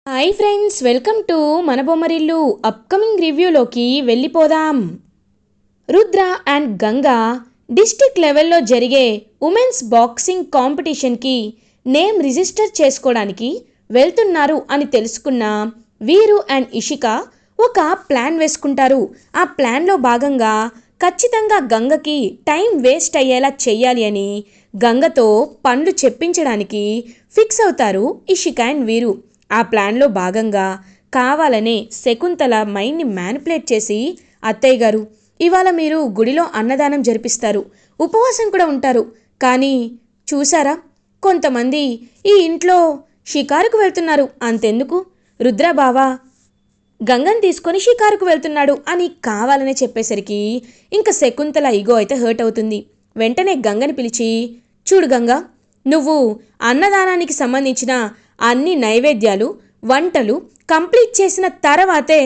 Hi friends, welcome to మన Bommarillu. Upcoming రివ్యూలోకి వెళ్ళిపోదాం. Rudra and Ganga district లెవెల్లో జరిగే ఉమెన్స్ బాక్సింగ్ కాంపిటీషన్కి నేమ్ రిజిస్టర్ చేసుకోవడానికి వెళ్తున్నారు అని తెలుసుకున్న వీరు అండ్ ఇషిక ఒక ప్లాన్ వేసుకుంటారు. ఆ ప్లాన్లో భాగంగా ఖచ్చితంగా గంగకి టైం వేస్ట్ అయ్యేలా చెయ్యాలి అని గంగతో పనులు చెప్పించడానికి ఫిక్స్ అవుతారు ఇషిక అండ్ వీరు. ఆ ప్లాన్లో భాగంగా కావాలనే శకుంతల మైండ్ని మ్యానిపులేట్ చేసి, అత్తయ్య గారు ఇవాళ మీరు గుడిలో అన్నదానం జరిపిస్తారు, ఉపవాసం కూడా ఉంటారు, కానీ చూసారా కొంతమంది ఈ ఇంట్లో షికారుకు వెళ్తున్నారు, అంతెందుకు రుద్రబావ గంగని తీసుకొని షికారుకు వెళ్తున్నాడు అని కావాలనే చెప్పేసరికి ఇంకా శకుంతల ఈగో అయితే హర్ట్ అవుతుంది. వెంటనే గంగని పిలిచి, చూడు గంగా, నువ్వు అన్నదానానికి సంబంధించిన అన్ని నైవేద్యాలు వంటలు కంప్లీట్ చేసిన తర్వాతే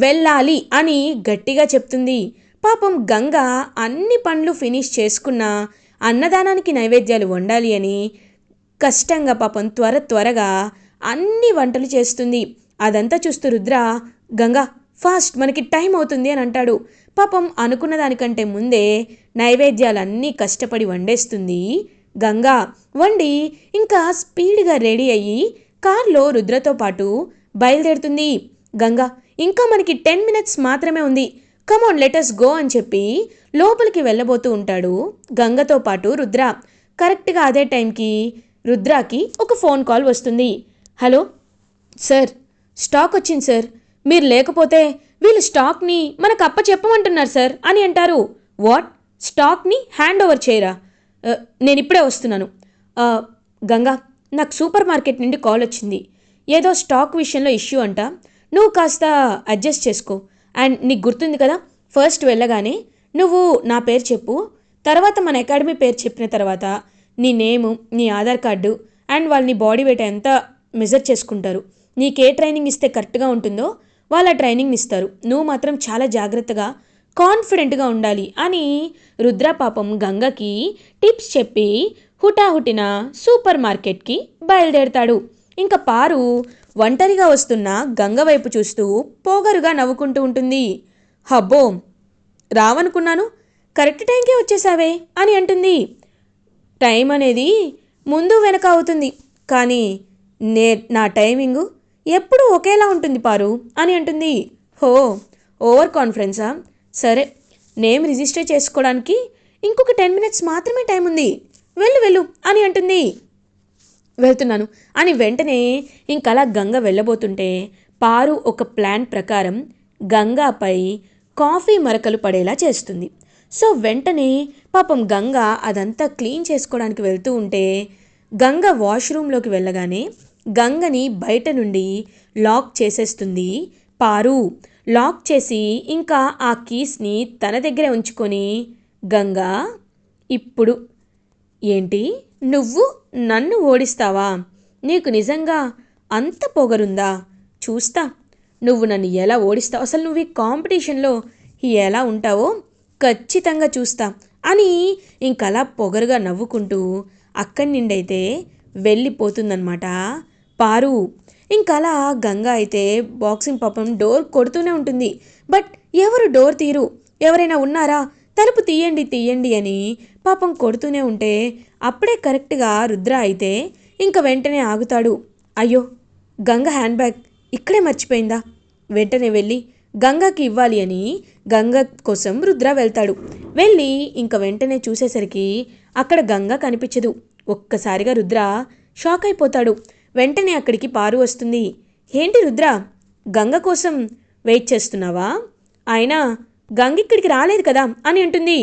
వెళ్ళాలి అని గట్టిగా చెప్తుంది. పాపం గంగ అన్ని పనులు ఫినిష్ చేసుకున్న అన్నదానానికి నైవేద్యాలు వండాలి అని కష్టంగా పాపం త్వరగా అన్ని వంటలు చేస్తుంది. అదంతా చూస్తూ రుద్ర, గంగా ఫాస్ట్, మనకి టైం అవుతుంది అని అంటాడు. పాపం అనుకున్న దానికంటే ముందే నైవేద్యాలన్నీ కష్టపడి వండేస్తుంది గంగా. వండి ఇంకా స్పీడ్గా రెడీ అయ్యి కార్లో రుద్రతో పాటు బయలుదేరుతుంది. గంగా, ఇంకా మనకి 10 minutes మాత్రమే ఉంది, కమాన్ లెటస్ గో అని చెప్పి లోపలికి వెళ్ళబోతూ ఉంటాడు గంగతో పాటు రుద్ర. కరెక్ట్గా అదే టైంకి రుద్రాకి ఒక ఫోన్ కాల్ వస్తుంది. హలో సార్, స్టాక్ వచ్చింది సార్, మీరు లేకపోతే వీళ్ళు స్టాక్ని మనకు చెప్పమంటున్నారు సార్ అని అంటారు. వాట్, స్టాక్ని హ్యాండ్ ఓవర్ చేయరా? నేను ఇప్పుడే వస్తున్నాను. గంగా, నాకు సూపర్ మార్కెట్ నుండి కాల్ వచ్చింది, ఏదో స్టాక్ విషయంలో ఇష్యూ అంట, నువ్వు కాస్త అడ్జస్ట్ చేసుకో. అండ్ నీకు గుర్తుంది కదా, ఫస్ట్ వెళ్ళగానే నువ్వు నా పేరు చెప్పు, తర్వాత మన అకాడమీ పేరు చెప్పిన తర్వాత నీ నేము, నీ ఆధార్ కార్డు అండ్ వాళ్ళని బాడీ వెయిట్ ఎంత మెజర్ చేసుకుంటారు, నీకే ట్రైనింగ్ ఇస్తే కరెక్ట్గా ఉంటుందో వాళ్ళ ట్రైనింగ్ ఇస్తారు, నువ్వు మాత్రం చాలా జాగ్రత్తగా కాన్ఫిడెంట్గా ఉండాలి అని రుద్ర పాపం గంగకి టిప్స్ చెప్పి హుటాహుటిన సూపర్ మార్కెట్కి బయలుదేరతాడు. ఇంకా పారు ఒంటరిగా వస్తున్న గంగ వైపు చూస్తూ పోగరుగా నవ్వుకుంటూ ఉంటుంది. హబ్బో, రావనుకున్నాను, కరెక్ట్ టైంకే వచ్చేసావే అని అంటుంది. టైం అనేది ముందు వెనక అవుతుంది, కానీ నా టైమింగు ఎప్పుడూ ఒకేలా ఉంటుంది పారు అని అంటుంది. హో, ఓవర్ కాన్ఫిడెన్సా? సరే, నేమ్ రిజిస్టర్ చేసుకోవడానికి ఇంకొక 10 minutes మాత్రమే టైం ఉంది, వెళ్ళు వెళ్ళు అని అంటుంది. వెళ్తున్నాను అని వెంటనే ఇంకలా గంగ వెళ్ళబోతుంటే పారు ఒక ప్లాన్ ప్రకారం గంగాపై కాఫీ మరకలు పడేలా చేస్తుంది. సో వెంటనే పాపం గంగ అదంతా క్లీన్ చేసుకోవడానికి వెళ్తూ ఉంటే గంగ వాష్రూమ్లోకి వెళ్ళగానే గంగని బయట నుండి లాక్ చేసేస్తుంది పారు. లాక్ చేసి ఇంకా ఆ కీస్ని తన దగ్గరే ఉంచుకొని, గంగా ఇప్పుడు ఏంటి, నువ్వు నన్ను ఓడిస్తావా? నీకు నిజంగా అంత పొగరుందా? చూస్తా నువ్వు నన్ను ఎలా ఓడిస్తావు, అసలు నువ్వు ఈ కాంపిటీషన్లో ఎలా ఉంటావో ఖచ్చితంగా చూస్తా అని ఇంకలా పొగరుగా నవ్వుకుంటూ అక్కడి నుండైతే వెళ్ళిపోతుందన్నమాట పారు. ఇంకలా గంగా అయితే బాక్సింగ్ పాపం డోర్ కొడుతూనే ఉంటుంది. బట్ ఎవరు డోర్ తీరు, ఎవరైనా ఉన్నారా, తలుపు తీయండి తీయండి అని పాపం కొడుతూనే ఉంటే అప్పుడే కరెక్ట్గా రుద్ర అయితే ఇంక వెంటనే ఆగుతాడు. అయ్యో, గంగ హ్యాండ్ బ్యాగ్ ఇక్కడే మర్చిపోయిందా, వెంటనే వెళ్ళి గంగకి ఇవ్వాలి అని గంగ కోసం రుద్ర వెళ్తాడు. వెళ్ళి ఇంక వెంటనే చూసేసరికి అక్కడ గంగ కనిపించదు. ఒక్కసారిగా రుద్ర షాక్ అయిపోతాడు. వెంటనే అక్కడికి పారు వస్తుంది. ఏంటి రుద్ర, గంగ కోసం వెయిట్ చేస్తున్నావా? అయినా గంగ ఇక్కడికి రాలేదు కదా అని అంటుంది.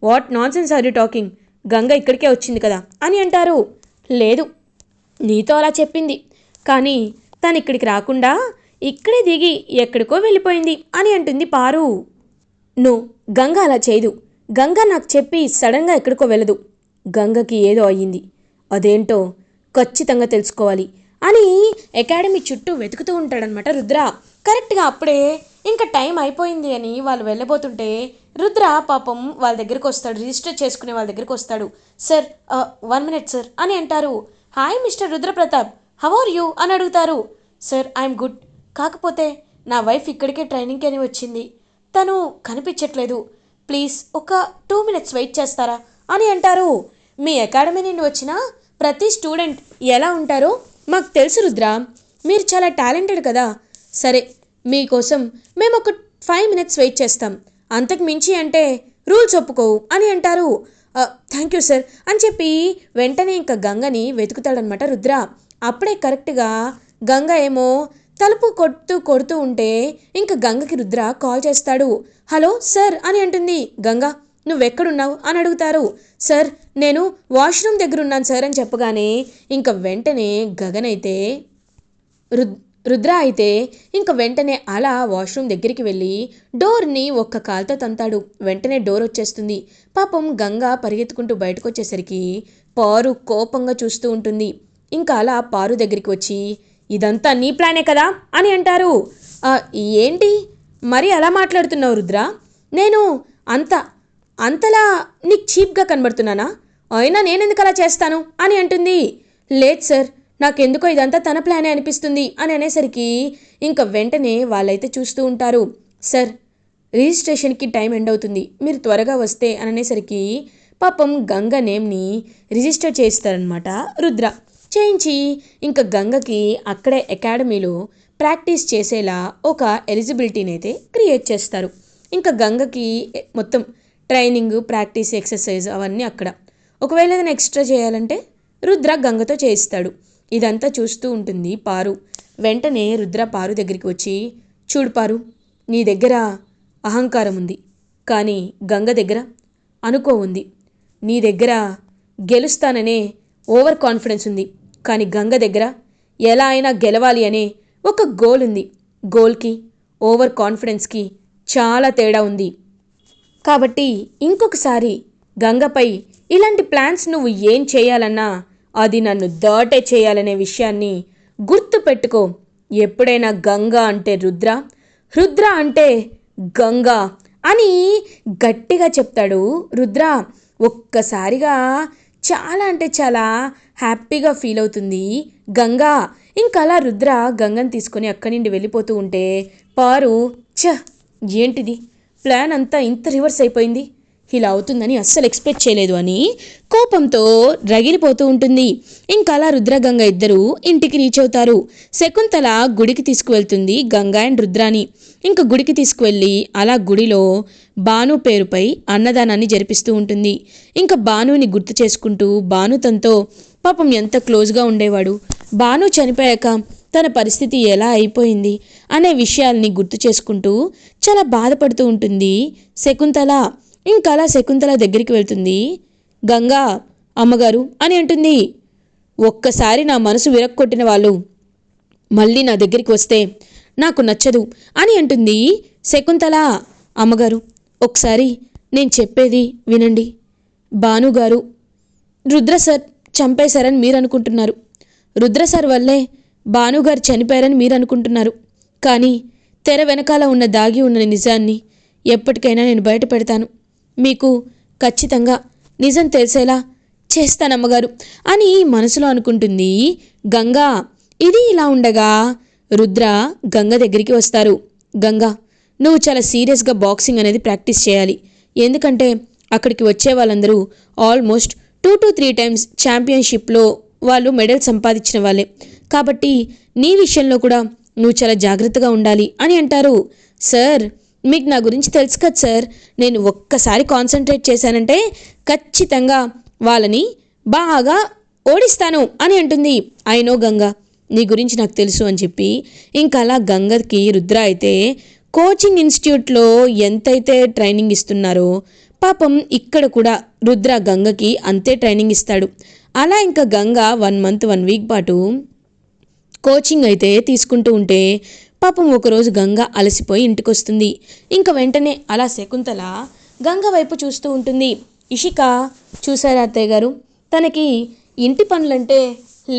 What nonsense are you talking, Ganga ఇక్కడికే వచ్చింది కదా అని అంటారు. లేదు, నీతో అలా చెప్పింది, కానీ తను ఇక్కడికి రాకుండా ఇక్కడే దిగి ఎక్కడికో వెళ్ళిపోయింది అని అంటుంది పారు. నో, గంగ అలా చేయదు, గంగ నాకు చెప్పి సడన్గా ఎక్కడికో వెళ్ళదు, గంగకి ఏదో అయ్యింది, అదేంటో ఖచ్చితంగా తెలుసుకోవాలి అని అకాడమీ చుట్టూ వెతుకుతూ ఉంటాడనమాట రుద్ర. కరెక్ట్గా అప్పుడే ఇంకా టైం అయిపోయింది అని వాళ్ళు వెళ్ళబోతుంటే రుద్ర పాపం వాళ్ళ దగ్గరికి వస్తాడు, రిజిస్టర్ చేసుకునే వాళ్ళ దగ్గరికి వస్తాడు. సార్, 1 minute సార్ అని అంటారు. Hi mister Rudra Pratap, how are you అని అడుగుతారు. Sir I'm good. కాకపోతే నా వైఫ్ ఇక్కడికే ట్రైనింగ్కి అని వచ్చింది. తను కనిపించట్లేదు. ప్లీజ్ ఒక 2 minutes వెయిట్ చేస్తారా అని అంటారు. మీ అకాడమీ నుండి వచ్చిన ప్రతి స్టూడెంట్ ఎలా ఉంటారో మాకు తెలుసు రుద్ర. మీరు చాలా టాలెంటెడ్ కదా. సరే, మీకోసం మేము ఒక 5 minutes వెయిట్ చేస్తాం. అంతకు మించి అంటే రూల్స్ ఒప్పుకోవు అని అంటారు. థ్యాంక్ యూ సార్ అని చెప్పి వెంటనే ఇంకా గంగని వెతుకుతాడనమాట రుద్ర. అప్పుడే కరెక్ట్గా గంగ ఏమో తలుపు కొడుతూ ఉంటే ఇంకా గంగకి రుద్ర కాల్ చేస్తాడు. హలో సార్ అని అంటుంది. గంగ, నువ్వెక్కడున్నావు అని అడుగుతారు. సార్, నేను వాష్రూమ్ దగ్గర ఉన్నాను సార్ అని చెప్పగానే ఇంకా వెంటనే గగనైతే రుద్ర అయితే ఇంక వెంటనే అలా వాష్రూమ్ దగ్గరికి వెళ్ళి డోర్ని ఒక్క కాలుతో తంతాడు. వెంటనే డోర్ వచ్చేస్తుంది. పాపం గంగ పరిగెత్తుకుంటూ బయటకు వచ్చేసరికి పారు కోపంగా చూస్తూ ఉంటుంది. ఇంకా అలా పారు దగ్గరికి వచ్చి, ఇదంతా నీ ప్లానే కదా అని అంటారు. ఏంటి మరి అలా మాట్లాడుతున్నావు రుద్ర? నేను అంతలా నీకు చీప్గా కనబడుతున్నానా? అయినా నేనెందుకు అలా చేస్తాను అని అంటుంది. లేదు సార్, నాకెందుకో ఇదంతా తన ప్లానే అనిపిస్తుంది అని అనేసరికి ఇంకా వెంటనే వాళ్ళైతే చూస్తూ ఉంటారు. సార్, రిజిస్ట్రేషన్కి టైం ఎండ్ అవుతుంది, మీరు త్వరగా వస్తే అని అనేసరికి పాపం గంగ నేమ్ని రిజిస్టర్ చేయిస్తారనమాట రుద్ర. చేయించి ఇంకా గంగకి అక్కడే అకాడమీలో ప్రాక్టీస్ చేసేలా ఒక ఎలిజిబిలిటీని అయితే క్రియేట్ చేస్తారు. ఇంకా గంగకి మొత్తం ట్రైనింగ్, ప్రాక్టీస్, ఎక్సర్సైజ్ అవన్నీ అక్కడ. ఒకవేళ ఏదైనా ఎక్స్ట్రా చేయాలంటే రుద్ర గంగతో చేయిస్తాడు. ఇదంతా చూస్తూ ఉంటుంది పారు. వెంటనే రుద్ర పారు దగ్గరికి వచ్చి, చూడు పారు, నీ దగ్గర అహంకారం ఉంది, కానీ గంగ దగ్గర అనుకో ఉంది. నీ దగ్గర గెలుస్తాననే ఓవర్ కాన్ఫిడెన్స్ ఉంది, కానీ గంగ దగ్గర ఎలా అయినా గెలవాలి అనే ఒక గోల్ ఉంది. గోల్కి ఓవర్ కాన్ఫిడెన్స్కి చాలా తేడా ఉంది. కాబట్టి ఇంకొకసారి గంగపై ఇలాంటి ప్లాన్స్ నువ్వు ఏం చేయాలన్నా అది నన్ను దాటే చేయాలనే విషయాన్ని గుర్తు పెట్టుకో. ఎప్పుడైనా గంగ అంటే రుద్ర, రుద్ర అంటే గంగ అని గట్టిగా చెప్తాడు రుద్ర. ఒక్కసారిగా చాలా అంటే చాలా హ్యాపీగా ఫీల్ అవుతుంది గంగ. ఇంకలా రుద్ర గంగని తీసుకొని అక్కడి నుండి వెళ్ళిపోతూ ఉంటే పారు, ఏంటిది ప్లాన్ అంతా ఇంత రివర్స్ అయిపోయింది, ఇలా అవుతుందని అస్సలు ఎక్స్పెక్ట్ చేయలేదు అని కోపంతో రగిలిపోతూ ఉంటుంది. ఇంకా అలా రుద్ర గంగ ఇద్దరు ఇంటికి రీచ్ అవుతారు. శకుంతల గుడికి తీసుకువెళ్తుంది గంగ అండ్ రుద్రాని. ఇంకా గుడికి తీసుకువెళ్ళి అలా గుడిలో భాను పేరుపై అన్నదానాన్ని జరిపిస్తూ ఉంటుంది. ఇంకా భానుని గుర్తు చేసుకుంటూ భాను తనతో పాపం ఎంత క్లోజ్గా ఉండేవాడు, భాను చనిపోయాక తన పరిస్థితి ఎలా అయిపోయింది అనే విషయాల్ని గుర్తు చేసుకుంటూ చాలా బాధపడుతూ ఉంటుంది శకుంతల. ఇంకా అలా శకుంతల దగ్గరికి వెళ్తుంది. గంగా, అమ్మగారు అని అంటుంది. ఒక్కసారి నా మనసు విరక్కొట్టిన వాళ్ళు మళ్ళీ నా దగ్గరికి వస్తే నాకు నచ్చదు అని అంటుంది శకుంతల. అమ్మగారు, ఒకసారి నేను చెప్పేది వినండి. భానుగారు రుద్ర సార్ చంపేశారని మీరు అనుకుంటున్నారు, రుద్ర సార్ వల్లే భానుగారు చనిపోయారని మీరు అనుకుంటున్నారు. కానీ తెర వెనకాల ఉన్న దాగి ఉన్న నిజాన్ని ఎప్పటికైనా నేను బయట పెడతాను. మీకు ఖచ్చితంగా నిజం తెలిసేలా చేస్తానమ్మగారు అని మనసులో అనుకుంటుంది గంగా. ఇది ఇలా ఉండగా రుద్ర గంగ దగ్గరికి వస్తారు. గంగా, నువ్వు చాలా సీరియస్గా బాక్సింగ్ అనేది ప్రాక్టీస్ చేయాలి. ఎందుకంటే అక్కడికి వచ్చే వాళ్ళందరూ ఆల్మోస్ట్ 2 to 3 times ఛాంపియన్షిప్లో వాళ్ళు మెడల్ సంపాదించిన వాళ్ళే. కాబట్టి నీ విషయంలో కూడా నువ్వు చాలా జాగ్రత్తగా ఉండాలి అని అంటారు. సార్, మీకు నా గురించి తెలుసు కదా సార్, నేను ఒక్కసారి కాన్సన్ట్రేట్ చేశానంటే ఖచ్చితంగా వాళ్ళని బాగా ఓడిస్తాను అని అంటుంది. అయినో గంగ, నీ గురించి నాకు తెలుసు అని చెప్పి ఇంకా అలా గంగకి రుద్ర అయితే కోచింగ్ ఇన్స్టిట్యూట్లో ఎంతైతే ట్రైనింగ్ ఇస్తున్నారో పాపం ఇక్కడ కూడా రుద్ర గంగకి అంతే ట్రైనింగ్ ఇస్తాడు. అలా ఇంకా గంగ 1 month 1 week పాటు కోచింగ్ అయితే తీసుకుంటూ ఉంటే పాపం ఒకరోజు గంగ అలసిపోయి ఇంటికి వస్తుంది. ఇంకా వెంటనే అలా శకుంతల గంగ వైపు చూస్తూ ఉంటుంది. ఇషిక, చూసారా అత్తయ్య గారు, తనకి ఇంటి పనులంటే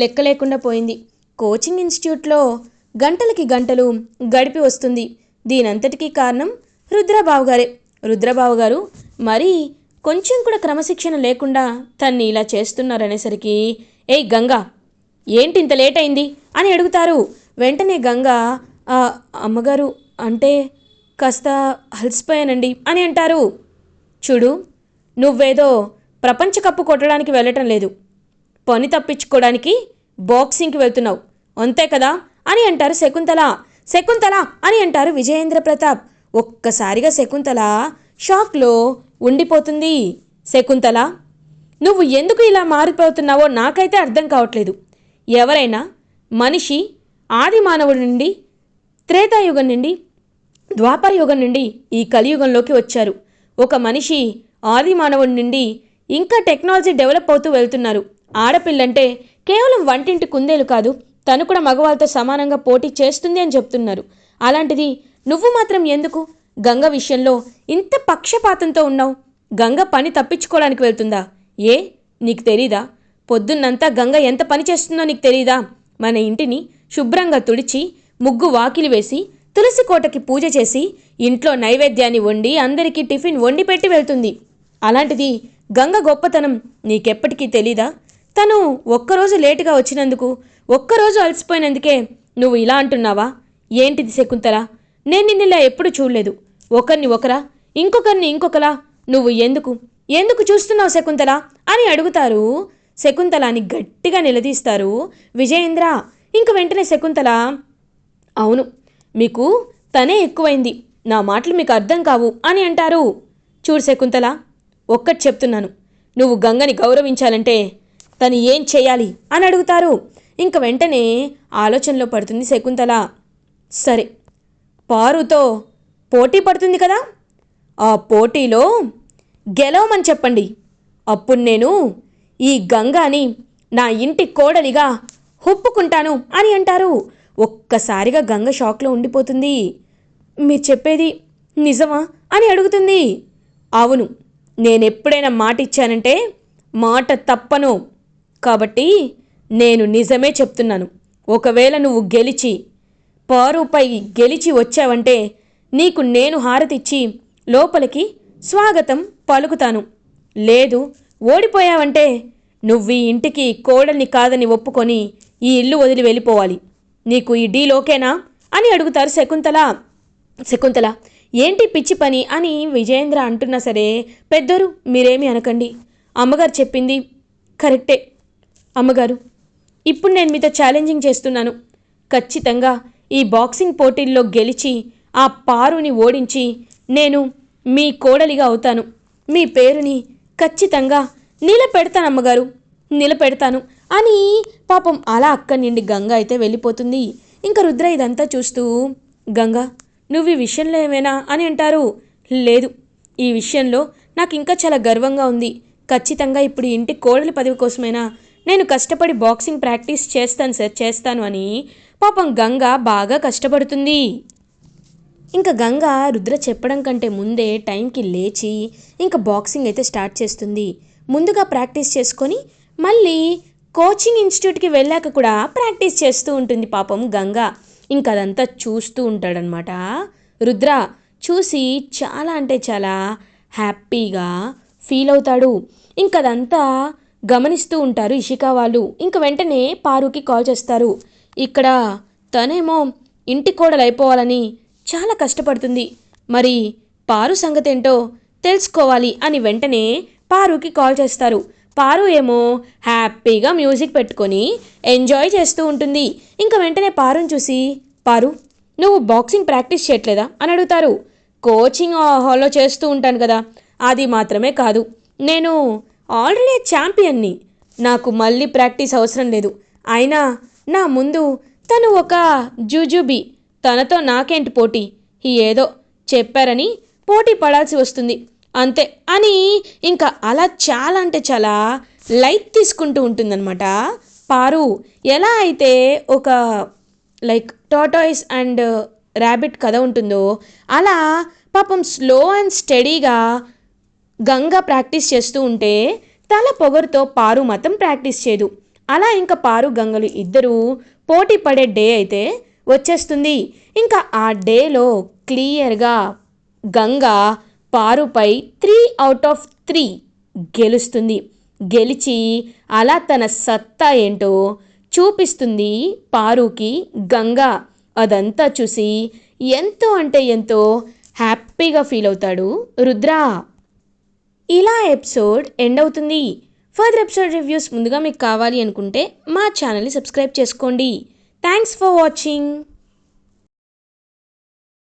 లెక్క లేకుండా పోయింది. కోచింగ్ ఇన్స్టిట్యూట్లో గంటలకి గంటలు గడిపి వస్తుంది. దీనంతటికీ కారణం రుద్రబాబు గారే. రుద్రబాబు గారు మరి కొంచెం కూడా క్రమశిక్షణ లేకుండా తన్ని ఇలా చేస్తున్నారనేసరికి, ఏయ్ గంగా, ఏంటి ఇంత లేట్ అయింది అని అడుగుతారు. వెంటనే గంగ "ఆ, అమ్మగారు అంటే కాస్త అలసిపోయానండి" అని అంటారు. చూడు, నువ్వేదో ప్రపంచ కప్పు కొట్టడానికి వెళ్ళటం లేదు, పని తప్పించుకోవడానికి బాక్సింగ్కి వెళ్తున్నావు అంతే కదా అని అంటారు శకుంతల. శకుంతల అని అంటారు విజయేంద్ర ప్రతాప్. ఒక్కసారిగా శకుంతల షాక్లో ఉండిపోతుంది. శకుంతల, నువ్వు ఎందుకు ఇలా మారిపోతున్నావో నాకైతే అర్థం కావట్లేదు. ఎవరైనా మనిషి ఆది మానవుడి నుండి, త్రేతాయుగం నుండి, ద్వాపర యుగం నుండి ఈ కలియుగంలోకి వచ్చారు. ఒక మనిషి ఆది మానవుడి నుండి ఇంకా టెక్నాలజీ డెవలప్ అవుతూ వెళ్తున్నారు. ఆడపిల్లంటే కేవలం వంటింటి కుందేలు కాదు, తను కూడా మగవాళ్ళతో సమానంగా పోటీ చేస్తుంది అని చెప్తున్నారు. అలాంటిది నువ్వు మాత్రం ఎందుకు గంగ విషయంలో ఇంత పక్షపాతంతో ఉన్నావు? గంగ పని తప్పించుకోవడానికి వెళ్తుందా? ఏ, నీకు తెలీదా? పొద్దున్నంతా గంగ ఎంత పని చేస్తుందో నీకు తెలీదా? మన ఇంటిని శుభ్రంగా తుడిచి, ముగ్గు వాకిలి వేసి, తులసి కోటకి పూజ చేసి, ఇంట్లో నైవేద్యాన్ని వండి అందరికీ టిఫిన్ వండి పెట్టి వెళ్తుంది. అలాంటిది గంగ గొప్పతనం నీకెప్పటికీ తెలీదా? తను ఒక్కరోజు లేటుగా వచ్చినందుకు, ఒక్కరోజు అలసిపోయినందుకే నువ్వు ఇలా అంటున్నావా? ఏంటిది శకుంతల? నేను నిన్నిలా ఎప్పుడు చూడలేదు. ఒకరిని ఒకరా, ఇంకొకరిని ఇంకొకలా నువ్వు ఎందుకు చూస్తున్నావు శకుంతల అని అడుగుతారు. శకుంతలాని గట్టిగా నిలదీస్తారు విజయేంద్ర. ఇంక వెంటనే శకుంతల, అవును, మీకు తనే ఎక్కువైంది, నా మాటలు మీకు అర్థం కావు అని అంటారు. చూడు శకుంతల, ఒక్కటి చెప్తున్నాను, నువ్వు గంగని గౌరవించాలంటే తను ఏం చేయాలి అని అడుగుతారు. ఇంక వెంటనే ఆలోచనలో పడుతుంది శకుంతల. సరే, పారుతో పోటీ పడుతుంది కదా, ఆ పోటీలో గెలవమని చెప్పండి. అప్పుడు నేను ఈ గంగాని నా ఇంటి కోడలిగా ఒప్పుకుంటాను అని అంటారు. ఒక్కసారిగా గంగ షాక్లో ఉండిపోతుంది. మీరు చెప్పేది నిజమా అని అడుగుతుంది. అవును, నేనెప్పుడైనా మాట ఇచ్చానంటే మాట తప్పను. కాబట్టి నేను నిజమే చెప్తున్నాను. ఒకవేళ నువ్వు పారుపై గెలిచి వచ్చావంటే నీకు నేను హారతిచ్చి లోపలికి స్వాగతం పలుకుతాను. లేదు, ఓడిపోయావంటే నువ్వు ఈ ఇంటికి కోడల్ని కాదని ఒప్పుకొని ఈ ఇల్లు వదిలి వెళ్ళిపోవాలి. నీకు ఈ డీల్ ఓకేనా అని అడుగుతారు శకుంతల. శకుంతల, ఏంటి పిచ్చి పని అని విజయేంద్ర అంటున్నా సరే, పెద్దోరు మీరేమీ అనకండి, అమ్మగారు చెప్పింది కరెక్టే. అమ్మగారు, ఇప్పుడు నేను మీతో ఛాలెంజింగ్ చేస్తున్నాను. ఖచ్చితంగా ఈ బాక్సింగ్ పోటీల్లో గెలిచి ఆ పారుని ఓడించి నేను మీ కోడలిగా అవుతాను. మీ పేరుని ఖచ్చితంగా నిలబెడతాను అమ్మగారు, నిలబెడతాను అని పాపం అలా అక్కడి నుండి గంగ అయితే వెళ్ళిపోతుంది. ఇంకా రుద్ర ఇదంతా చూస్తూ, గంగ, నువ్వు ఈ విషయంలో ఏమైనా అని అంటారు. లేదు, ఈ విషయంలో నాకు ఇంకా చాలా గర్వంగా ఉంది. ఖచ్చితంగా ఇప్పుడు ఇంటి కోడలి పదవి కోసమైనా నేను కష్టపడి బాక్సింగ్ ప్రాక్టీస్ చేస్తాను సార్, చేస్తాను అని పాపం గంగ బాగా కష్టపడుతుంది. ఇంకా గంగ రుద్ర చెప్పడం కంటే ముందే టైంకి లేచి ఇంకా బాక్సింగ్ అయితే స్టార్ట్ చేస్తుంది. ముందుగా ప్రాక్టీస్ చేసుకొని మళ్ళీ కోచింగ్ ఇన్స్టిట్యూట్కి వెళ్ళాక కూడా ప్రాక్టీస్ చేస్తూ ఉంటుంది పాపం గంగ. ఇంకా అదంతా చూస్తూ ఉంటాడనమాట రుద్ర. చూసి చాలా అంటే చాలా హ్యాపీగా ఫీల్ అవుతాడు. ఇంకదంతా గమనిస్తూ ఉంటారు ఇషికా వాళ్ళు. ఇంక వెంటనే పారుకి కాల్ చేస్తారు. ఇక్కడ తనేమో ఇంటి కోడలు అయిపోవాలని చాలా కష్టపడుతుంది, మరి పారు సంగతేంటో తెలుసుకోవాలి అని వెంటనే పారుకి కాల్ చేస్తారు. పారు ఏమో హ్యాపీగా మ్యూజిక్ పెట్టుకొని ఎంజాయ్ చేస్తూ ఉంటుంది. ఇంకా వెంటనే పారుని చూసి, పారు, నువ్వు బాక్సింగ్ ప్రాక్టీస్ చేయట్లేదా అని అడుగుతారు. కోచింగ్ హాల్లో చేస్తూ ఉంటాను కదా, అది మాత్రమే కాదు, నేను ఆల్రెడీ ఛాంపియన్ని, నాకు మళ్ళీ ప్రాక్టీస్ అవసరం లేదు. అయినా నా ముందు తను ఒక జూజుబీ, తనతో నాకేంటి పోటీ, ఏదో చెప్పారని పోటీ పడాల్సి వస్తుంది అంతే అని ఇంకా అలా చాలా అంటే చాలా లైట్ తీసుకుంటూ ఉంటుందన్నమాట పారు. ఎలా అయితే ఒక లైక్ టార్టాయిస్ అండ్ ర్యాబిట్ కథ ఉంటుందో అలా పాపం స్లో అండ్ స్టడీగా గంగ ప్రాక్టీస్ చేస్తూ ఉంటే తల పొగరుతో పారు మాత్రం ప్రాక్టీస్ చేయదు. అలా ఇంకా పారు గంగలు ఇద్దరూ పోటీ పడే డే అయితే వచ్చేస్తుంది. ఇంకా ఆ డేలో క్లియర్గా గంగ పారుపై 3/3 గెలుస్తుంది. గెలిచి అలా తన సత్తా ఏంటో చూపిస్తుంది పారుకి గంగా. అదంతా చూసి ఎంతో అంటే ఎంతో హ్యాపీగా ఫీల్ అవుతాడు రుద్ర. ఇలా ఎపిసోడ్ ఎండ్ అవుతుంది. ఫర్దర్ ఎపిసోడ్ రివ్యూస్ ముందుగా మీకు కావాలి అనుకుంటే మా ఛానల్ని సబ్స్క్రైబ్ చేసుకోండి. Thanks for watching.